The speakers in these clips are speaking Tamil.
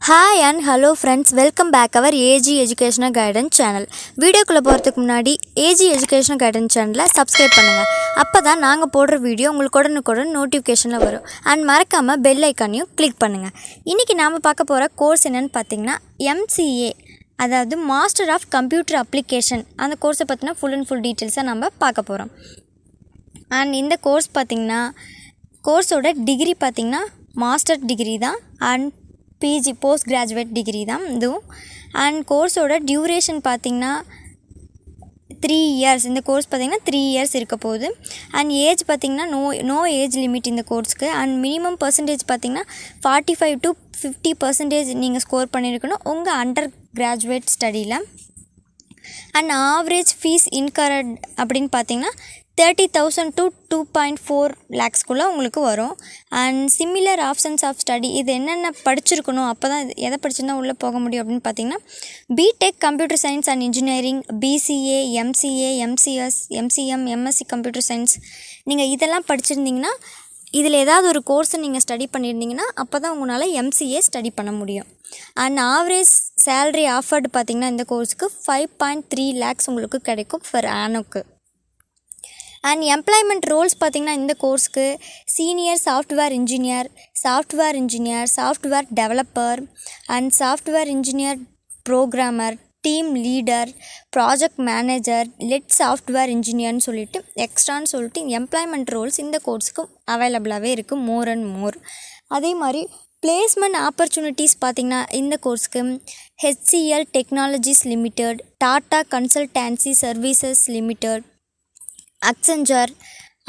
Hi and hello friends, welcome back our AG Educational Guidance channel. வீடியோக்குள்ள போறதுக்கு முன்னாடி AG Educational Guidance channel subscribe பண்ணுங்க. அப்பதான் நாங்க போடுற வீடியோ உங்களுக்கு உடனுக்குடன் நோட்டிஃபிகேஷன்ல வரும். and மறக்காம bell icon-ஐயும் click பண்ணுங்க. இன்னைக்கு நாம பார்க்க போற கோர்ஸ் என்னன்னு பாத்தீங்கன்னா MCA, அதாவது மாஸ்டர் ஆஃப் கம்ப்யூட்டர் அப்ளிகேஷன். அந்த கோர்ஸை பத்தின ஃபுல் அண்ட் ஃபுல் டீடைல்ஸை நம்ம பார்க்க போறோம். and இந்த கோர்ஸ் பாத்தீங்கன்னா கோர்ஸோட டிகிரி பாத்தீங்கன்னா மாஸ்டர் டிகிரி தான் and PG post graduate degree தான் இதுவும். அண்ட் கோர்ஸோட டியூரேஷன் பார்த்திங்கன்னா 3 years. இந்த கோர்ஸ் பார்த்திங்கன்னா 3 years இருக்க போகுது. அண்ட் ஏஜ் பார்த்திங்கன்னா நோ ஏஜ் லிமிட் இந்த கோர்ஸ்க்கு. அண்ட் மினிமம் பர்சன்டேஜ் பார்த்திங்கன்னா 45 to 50% நீங்கள் ஸ்கோர் பண்ணியிருக்கணும் உங்கள் அண்டர் கிராஜுவேட் ஸ்டடியில். அண்ட் ஆவரேஜ் ஃபீஸ் இன்கரட் அப்படின்னு பார்த்திங்கன்னா 30,000 to 2.4 lakhsக்குள்ளே உங்களுக்கு வரும். And similar options of study இது என்னென்ன படிச்சிருக்கணும், அப்போ தான் எதை படிச்சிருந்தால் உள்ளே போக முடியும் அப்படின்னு பார்த்தீங்கன்னா BTech computer science and engineering, BCA, MCA, MCS, MCM, MSc computer science. நீங்கள் இதெல்லாம் படிச்சிருந்தீங்கன்னா இதில் ஏதாவது ஒரு கோர்ஸை நீங்கள் ஸ்டடி பண்ணியிருந்தீங்கன்னா அப்போ தான் உங்களால் MCA ஸ்டடி பண்ண முடியும். அண்ட் ஆவரேஜ் சேலரி ஆஃபர்டு பார்த்திங்கன்னா இந்த கோர்ஸுக்கு 5.3 lakhs உங்களுக்கு கிடைக்கும் per annum. And employment roles பார்த்திங்கன்னா இந்த கோர்ஸ்க்கு senior software engineer, software developer and software engineer programmer, team leader, project manager, lead software இன்ஜினியர்னு சொல்லிட்டு எக்ஸ்ட்ரான்னு சொல்லிட்டு எம்ப்ளாய்மெண்ட் ரோல்ஸ் இந்த கோர்ஸுக்கு அவைலபிளாகவே இருக்குது மோர் அண்ட் மோர். அதே மாதிரி பிளேஸ்மெண்ட் ஆப்பர்ச்சுனிட்டிஸ் பார்த்திங்கன்னா இந்த கோர்ஸ்க்கு HCL technologies limited, tata consultancy services limited, Accenture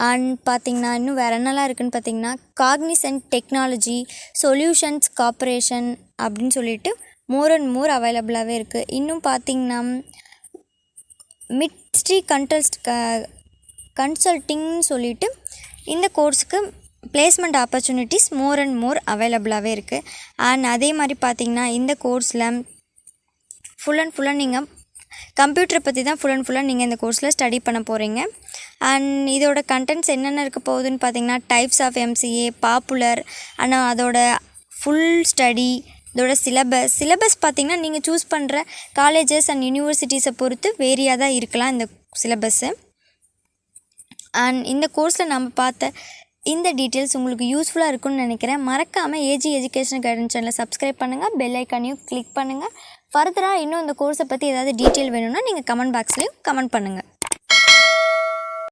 and பார்த்திங்கன்னா இன்னும் வேறு என்னெல்லாம் இருக்குதுன்னு பார்த்திங்கன்னா காக்னிசன்ட் டெக்னாலஜி சொல்யூஷன்ஸ் கார்ப்பரேஷன் அப்படின்னு சொல்லிட்டு மோர் அண்ட் மோர் அவைலபிளாகவே இருக்குது. இன்னும் பார்த்திங்கன்னா மிட்ஸ்ட்ரி கன்சல்ட்டிங்னு சொல்லிட்டு இந்த கோர்ஸுக்கு placement opportunities more and more அவைலபிளாகவே இருக்குது. அண்ட் அதே மாதிரி பார்த்திங்கன்னா இந்த கோர்ஸில் ஃபுல்லாக நீங்கள் கம்ப்யூட்டரை பற்றி தான் ஃபுல்லாக நீங்கள் இந்த கோர்ஸில் ஸ்டடி பண்ண போகிறீங்க. அண்ட் இதோட கண்டென்ட்ஸ் என்னென்ன இருக்க போகுதுன்னு பார்த்தீங்கன்னா டைப்ஸ் ஆஃப் MCA, பாப்புலர், ஆனால் அதோட ஃபுல் ஸ்டடி, இதோட சிலபஸ் பார்த்திங்கன்னா நீங்கள் சூஸ் பண்ணுற காலேஜஸ் அண்ட் யூனிவர்சிட்டிஸை பொறுத்து வேரியாக தான் இருக்கலாம் இந்த சிலபஸ்ஸு. அண்ட் இந்த கோர்ஸில் நம்ம பார்த்த இந்த டீட்டெயில்ஸ் உங்களுக்கு யூஸ்ஃபுல்லாக இருக்கும்னு நினைக்கிறேன். மறக்காமல் AG எஜுகேஷனல் கைடன்ஸ் சேனலை சப்ஸ்கிரைப் பண்ணுங்கள், பெல் ஐக்கானையும் கிளிக் பண்ணுங்கள். ஃபர்தராக இன்னும் இந்த கோர்ஸை பற்றி ஏதாவது டீட்டெயில் வேணும்னா நீங்கள் கமெண்ட் பாக்ஸ்லேயும் கமெண்ட் பண்ணுங்கள்.